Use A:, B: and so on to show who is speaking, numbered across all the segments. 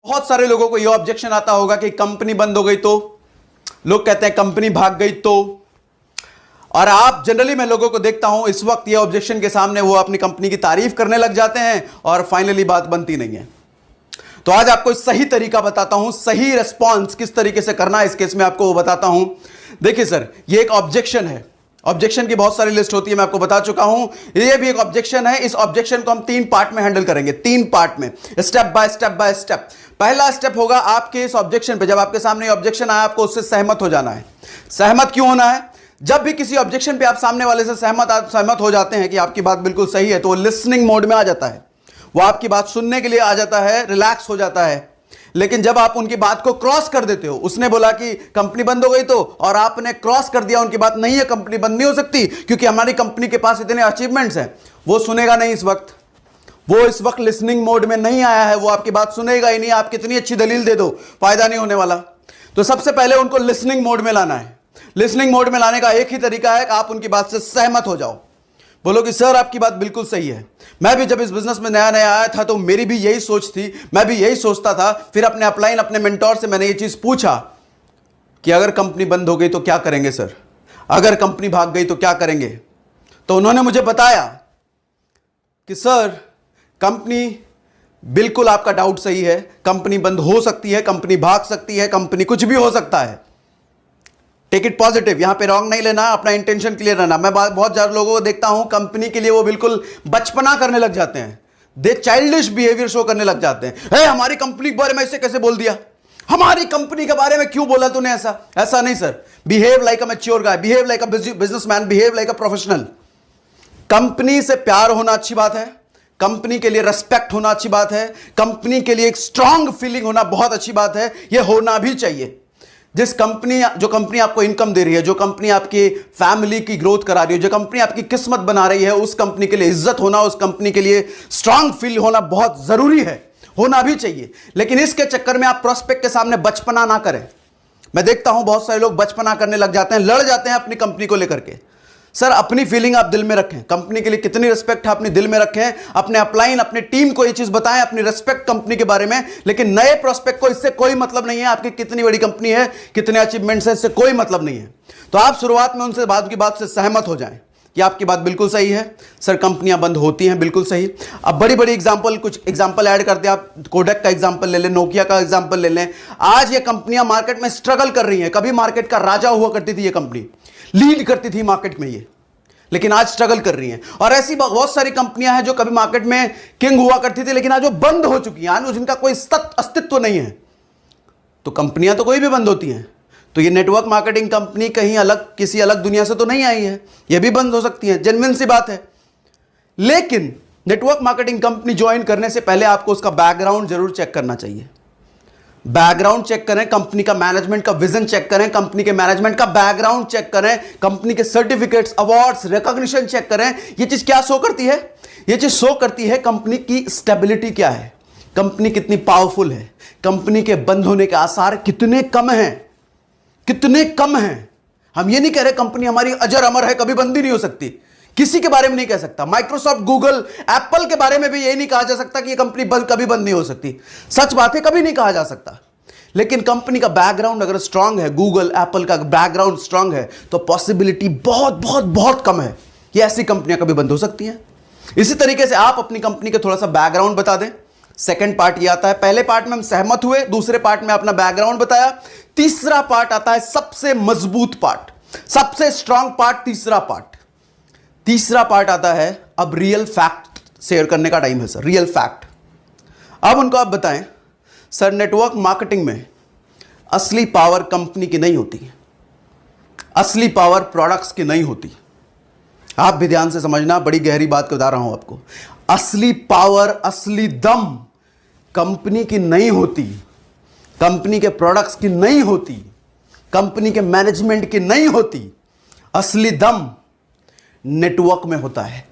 A: बहुत सारे लोगों को यह ऑब्जेक्शन आता होगा कि कंपनी बंद हो गई तो, लोग कहते हैं कंपनी भाग गई तो, और आप जनरली मैं लोगों को देखता हूं इस वक्त ये ऑब्जेक्शन के सामने वो अपनी कंपनी की तारीफ करने लग जाते हैं और फाइनली बात बनती नहीं है। तो आज आपको सही तरीका बताता हूं, सही रिस्पॉन्स किस तरीके से करना है इस केस में आपको वो बताता हूं। देखिए सर, ये एक ऑब्जेक्शन है, ऑब्जेक्शन की बहुत सारी लिस्ट होती है, मैं आपको बता चुका हूं। ये भी एक ऑब्जेक्शन है। इस ऑब्जेक्शन को हम 3 पार्ट में हैंडल करेंगे, 3 पार्ट में, step by step by step. पहला स्टेप होगा आपके इस ऑब्जेक्शन पे, जब आपके सामने ऑब्जेक्शन आया आपको उससे सहमत हो जाना है। सहमत क्यों होना है? जब भी किसी ऑब्जेक्शन पे आप सामने वाले से सहमत हो जाते हैं कि आपकी बात बिल्कुल सही है, तो वो लिसनिंग मोड में आ जाता है, वो आपकी बात सुनने के लिए आ जाता है, रिलैक्स हो जाता है। लेकिन जब आप उनकी बात को क्रॉस कर देते हो, उसने बोला कि कंपनी बंद हो गई तो, और आपने क्रॉस कर दिया उनकी बात, नहीं है कंपनी बंद नहीं हो सकती क्योंकि हमारी कंपनी के पास इतने अचीवमेंट्स हैं, वो सुनेगा नहीं इस वक्त। वो इस वक्त लिसनिंग मोड में नहीं आया है, वो आपकी बात सुनेगा ही नहीं। आप कितनी अच्छी दलील दे दो, फायदा नहीं होने वाला। तो सबसे पहले उनको लिसनिंग मोड में लाना है। लिसनिंग मोड में लाने का एक ही तरीका है कि आप उनकी बात से सहमत हो जाओ। बोलो कि सर आपकी बात बिल्कुल सही है, मैं भी जब इस बिजनेस में नया नया आया था तो मेरी भी यही सोच थी, मैं भी यही सोचता था। फिर अपने अपलाइन अपने मेंटोर से मैंने ये चीज पूछा कि अगर कंपनी बंद हो गई तो क्या करेंगे सर, अगर कंपनी भाग गई तो क्या करेंगे? तो उन्होंने मुझे बताया कि सर कंपनी, बिल्कुल आपका डाउट सही है, कंपनी बंद हो सकती है, कंपनी भाग सकती है, कंपनी कुछ भी हो सकता है। टेक इट पॉजिटिव, यहां पे रॉन्ग नहीं लेना, अपना इंटेंशन क्लियर रहना। मैं बहुत ज्यादा लोगों को देखता हूं कंपनी के लिए वो बिल्कुल बचपना करने लग जाते हैं, दे चाइल्डिश बिहेवियर शो करने लग जाते हैं। हमारी कंपनी के बारे में ऐसे कैसे बोल दिया, हमारी कंपनी के बारे में क्यों बोला तूने ऐसा? ऐसा नहीं sir, behave like a mature guy, behave like a businessman, behave like a professional. Company से प्यार होना अच्छी बात है, कंपनी के लिए रेस्पेक्ट होना अच्छी बात है, कंपनी के लिए एक स्ट्रांग फीलिंग होना बहुत अच्छी बात है, यह होना भी चाहिए। जो कंपनी आपको इनकम दे रही है, जो कंपनी आपकी फैमिली की ग्रोथ करा रही है, जो कंपनी आपकी किस्मत बना रही है, उस कंपनी के लिए इज्जत होना, उस कंपनी के लिए स्ट्रांग फील होना बहुत जरूरी है, होना भी चाहिए। लेकिन इसके चक्कर में आप प्रोस्पेक्ट के सामने बचपना ना करें। मैं देखता हूं बहुत सारे लोग बचपना करने लग जाते हैं, लड़ जाते हैं अपनी कंपनी को लेकर के। सर अपनी फीलिंग आप दिल में रखें, कंपनी के लिए कितनी रिस्पेक्ट है अपनी दिल में रखें, अपने अपलाइन अपनी टीम को ये चीज बताएं, अपनी रिस्पेक्ट कंपनी के बारे में। लेकिन नए प्रोस्पेक्ट को इससे कोई मतलब नहीं है, आपकी कितनी बड़ी कंपनी है, कितने अचीवमेंट्स है, इससे कोई मतलब नहीं है। तो आप शुरुआत में उनसे बात की बात से सहमत हो जाएं कि आपकी बात बिल्कुल सही है, सर कंपनियां बंद होती हैं, बिल्कुल सही। अब बड़ी बड़ी एग्जांपल, कुछ एग्जांपल ऐड करते हैं। आप कोडेक का एग्जांपल ले लें, नोकिया का एग्जांपल ले लें। आज ये कंपनियां मार्केट में स्ट्रगल कर रही हैं। कभी मार्केट का राजा हुआ करती थी ये कंपनी, लीड करती थी मार्केट में ये, लेकिन आज स्ट्रगल कर रही हैं। और ऐसी बहुत सारी कंपनियां हैं जो कभी मार्केट में किंग हुआ करती थी, लेकिन आज वो बंद हो चुकी हैं, आज जिनका कोई अस्तित्व नहीं है। तो कंपनियां तो कोई भी बंद होती हैं, तो ये नेटवर्क मार्केटिंग कंपनी कहीं अलग, किसी अलग दुनिया से तो नहीं आई है, ये भी बंद हो सकती है, जेन्युइन सी बात है। लेकिन नेटवर्क मार्केटिंग कंपनी ज्वाइन करने से पहले आपको उसका बैकग्राउंड जरूर चेक करना चाहिए। बैकग्राउंड चेक करें, कंपनी का मैनेजमेंट का विजन चेक करें, कंपनी के मैनेजमेंट का बैकग्राउंड चेक करें, कंपनी के सर्टिफिकेट्स, अवार्ड्स, रिकॉग्निशन चेक करें। ये चीज क्या शो करती है? ये चीज शो करती है कंपनी की स्टेबिलिटी क्या है, कंपनी कितनी पावरफुल है, कंपनी के बंद होने के आसार कितने कम हैं, कितने कम हैं। हम ये नहीं कह रहे कंपनी हमारी अजर अमर है, कभी बंद ही नहीं हो सकती, किसी के बारे में नहीं कह सकता। माइक्रोसॉफ्ट, गूगल, एप्पल के बारे में भी यही नहीं कहा जा सकता कि ये कंपनी कभी बंद नहीं हो सकती। सच बात है, कभी नहीं कहा जा सकता। लेकिन कंपनी का बैकग्राउंड अगर स्ट्रांग है, गूगल, एप्पल का बैकग्राउंड स्ट्रांग है, तो पॉसिबिलिटी बहुत बहुत बहुत कम है कि ऐसी कंपनियां कभी बंद हो सकती हैं। इसी तरीके से आप अपनी कंपनी का थोड़ा सा बैकग्राउंड बता दें। सेकंड पार्ट ये आता है, पहले पार्ट में हम सहमत हुए, दूसरे पार्ट में अपना बैकग्राउंड बताया, तीसरा पार्ट आता है सबसे मजबूत पार्ट, सबसे स्ट्रांग पार्ट, तीसरा पार्ट आता है अब रियल फैक्ट शेयर करने का टाइम है सर, रियल फैक्ट। अब उनको आप बताएं, सर नेटवर्क मार्केटिंग में असली पावर कंपनी की नहीं होती, असली पावर प्रोडक्ट्स की नहीं होती। आप भी ध्यान से समझना, बड़ी गहरी बात बता रहा हूं आपको। असली पावर, असली दम कंपनी की नहीं होती, कंपनी के प्रोडक्ट्स की नहीं होती, कंपनी के मैनेजमेंट की नहीं होती। असली दम नेटवर्क में होता है।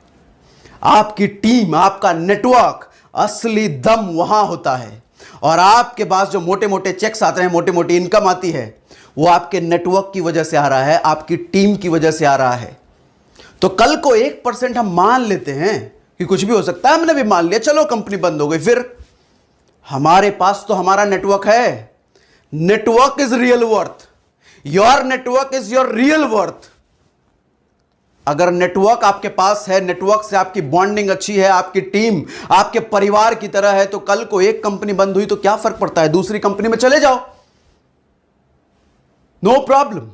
A: आपकी टीम, आपका नेटवर्क, असली दम वहां होता है। और आपके पास जो मोटे मोटे चेक्स आते हैं, मोटी मोटी इनकम आती है, वो आपके नेटवर्क की वजह से आ रहा है, आपकी टीम की वजह से आ रहा है। तो कल को 1% हम मान लेते हैं कि कुछ भी हो सकता है, हमने भी मान लिया, चलो कंपनी बंद हो गई, फिर हमारे पास तो हमारा नेटवर्क है। Network is real worth, your network is your real worth. अगर नेटवर्क आपके पास है, नेटवर्क से आपकी बॉन्डिंग अच्छी है, आपकी टीम आपके परिवार की तरह है, तो कल को एक कंपनी बंद हुई तो क्या फर्क पड़ता है, दूसरी कंपनी में चले जाओ, no problem.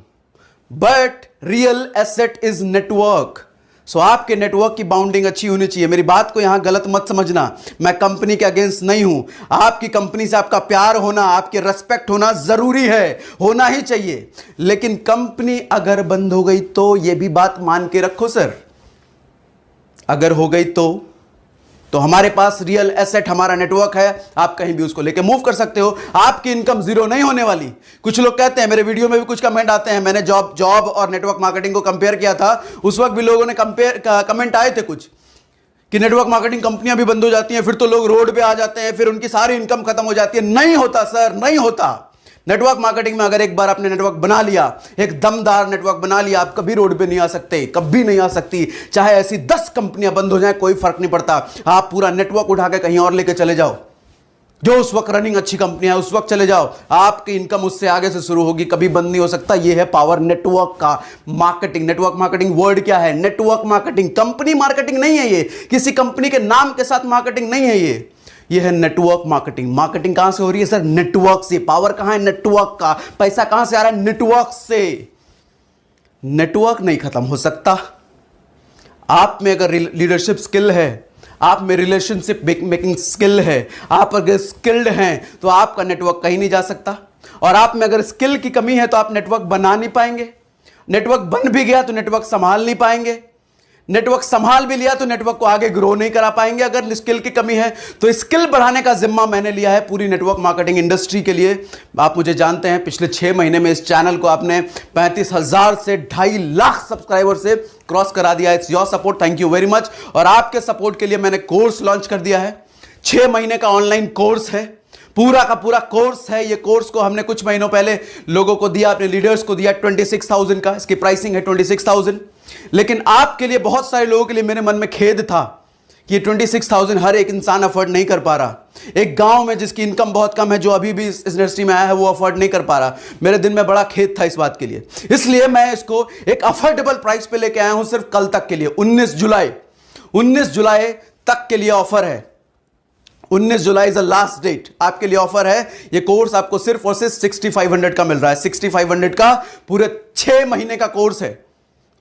A: But real asset is network. So आपके नेटवर्क की बाउंडिंग अच्छी होनी चाहिए। मेरी बात को यहां गलत मत समझना, मैं कंपनी के अगेंस्ट नहीं हूं। आपकी कंपनी से आपका प्यार होना, आपके रेस्पेक्ट होना जरूरी है, होना ही चाहिए। लेकिन कंपनी अगर बंद हो गई तो यह भी बात मान के रखो सर, अगर हो गई तो हमारे पास रियल एसेट हमारा नेटवर्क है, आप कहीं भी उसको लेके मूव कर सकते हो। आपकी इनकम जीरो नहीं होने वाली। कुछ लोग कहते हैं, मेरे वीडियो में भी कुछ कमेंट आते हैं, मैंने जॉब और नेटवर्क मार्केटिंग को कंपेयर किया था, उस वक्त भी लोगों ने कमेंट आए थे कुछ कि नेटवर्क मार्केटिंग कंपनियां भी बंद हो जाती हैं, फिर तो लोग रोड पे आ जाते हैं, फिर उनकी सारी इनकम खत्म हो जाती है। नहीं होता सर, नहीं होता। नेटवर्क मार्केटिंग में अगर एक बार आपने नेटवर्क बना लिया, एक दमदार नेटवर्क बना लिया, आप कभी रोड पे नहीं आ सकते, कभी नहीं आ सकती। चाहे ऐसी 10 कंपनियां बंद हो जाएं, कोई फर्क नहीं पड़ता। आप पूरा नेटवर्क उठा के कहीं और लेके चले जाओ, जो उस वक्त रनिंग अच्छी कंपनियां उस वक्त चले जाओ, आपकी इनकम उससे आगे से शुरू होगी, कभी बंद नहीं हो सकता। यह है पावर नेटवर्क का। मार्केटिंग, नेटवर्क मार्केटिंग वर्ड क्या है? Network marketing. कंपनी मार्केटिंग नहीं है ये, किसी कंपनी के नाम के साथ मार्केटिंग नहीं है ये है नेटवर्क मार्केटिंग। मार्केटिंग कहां से हो रही है सर? नेटवर्क से। पावर कहां है? नेटवर्क का। पैसा कहां से आ रहा है? नेटवर्क से। नेटवर्क नहीं खत्म हो सकता। आप में अगर लीडरशिप स्किल है, आप में रिलेशनशिप मेकिंग स्किल है, आप अगर स्किल्ड हैं, तो आपका नेटवर्क कहीं नहीं जा सकता। और आप में अगर स्किल की कमी है तो आप नेटवर्क बना नहीं पाएंगे। नेटवर्क बन भी गया तो नेटवर्क संभाल नहीं पाएंगे। नेटवर्क संभाल भी लिया तो नेटवर्क को आगे ग्रो नहीं करा पाएंगे अगर स्किल की कमी है। तो स्किल बढ़ाने का जिम्मा मैंने लिया है पूरी नेटवर्क मार्केटिंग इंडस्ट्री के लिए। आप मुझे जानते हैं, पिछले 6 महीने में इस चैनल को आपने 35,000 से 2.5 लाख सब्सक्राइबर से क्रॉस करा दिया। It's your support, thank you very much. और आपके सपोर्ट के लिए मैंने कोर्स लॉन्च कर दिया है। 6 महीने का ऑनलाइन कोर्स है, पूरा का पूरा कोर्स है। ये कोर्स को हमने कुछ महीनों पहले लोगों को दिया, अपने लीडर्स को दिया 26,000 का। इसकी प्राइसिंग है 26,000। लेकिन आपके लिए, बहुत सारे लोगों के लिए मेरे मन में खेद था कि 26,000 हर एक इंसान अफोर्ड नहीं कर पा रहा। एक गांव में जिसकी इनकम बहुत कम है, जो अभी भी इस इंडस्ट्री में आया है, वो अफोर्ड नहीं कर पा रहा। मेरे दिल में बड़ा खेद था इस बात के लिए। इसलिए मैं इसको एक अफोर्डेबल प्राइस पे लेके आया हूं, सिर्फ कल तक के लिए। 19 जुलाई तक के लिए ऑफर है। 19 July is the last date, आपके लिए ऑफर है। ये कोर्स आपको सिर्फ और सिर्फ 6,500 का मिल रहा है। 6,500 का पूरे 6 महीने का कोर्स है।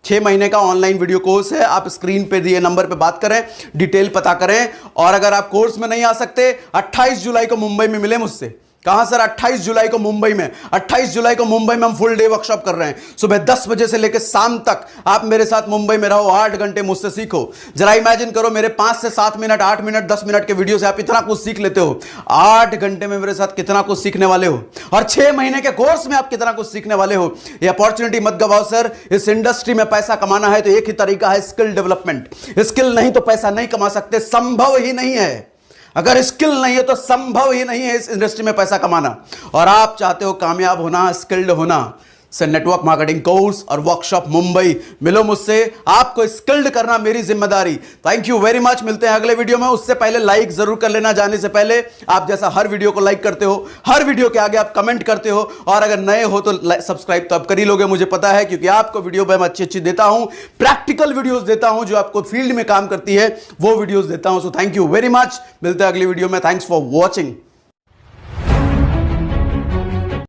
A: 6 महीने का ऑनलाइन वीडियो कोर्स है। आप स्क्रीन पे दिए नंबर पे बात करें, डिटेल पता करें। और अगर आप कोर्स में नहीं आ सकते, 28 जुलाई को मुंबई में मिले मुझसे। कहां सर? 28 जुलाई को मुंबई में। 28 जुलाई को मुंबई में हम फुल डे वर्कशॉप कर रहे हैं। सुबह 10 बजे से लेकर शाम तक आप मेरे साथ मुंबई में रहो, 8 घंटे मुझसे सीखो। जरा इमेजिन करो, मेरे 5 से 7 मिनट, 8 मिनट, 10 मिनट के वीडियो से आप इतना कुछ सीख लेते हो। 8 घंटे में मेरे साथ कितना कुछ सीखने वाले हो, और 6 महीने के कोर्स में आप कितना कुछ सीखने वाले हो। ये अपॉर्चुनिटी मत गवाओ सर। इस इंडस्ट्री में पैसा कमाना है तो एक ही तरीका है, स्किल डेवलपमेंट। स्किल नहीं तो पैसा नहीं कमा सकते, संभव ही नहीं है। अगर स्किल नहीं है तो संभव ही नहीं है इस इंडस्ट्री में पैसा कमाना। और आप चाहते हो कामयाब होना, स्किल्ड होना, से नेटवर्क मार्केटिंग कोर्स और वर्कशॉप मुंबई मिलो मुझसे। आपको स्किल्ड करना मेरी जिम्मेदारी। Thank you very much. मिलते हैं अगले वीडियो में। उससे पहले लाइक जरूर कर लेना, जाने से पहले। आप जैसा हर वीडियो को लाइक करते हो, हर वीडियो के आगे आप कमेंट करते हो, और अगर नए हो तो सब्सक्राइब तो आप कर ही लोगे, मुझे पता है, क्योंकि आपको वीडियो मैं अच्छी देता हूं, प्रैक्टिकल वीडियोस देता हूं, जो आपको फील्ड में काम करती है वो वीडियोस देता हूं। So thank you very much. मिलते हैं अगली वीडियो में। Thanks for watching.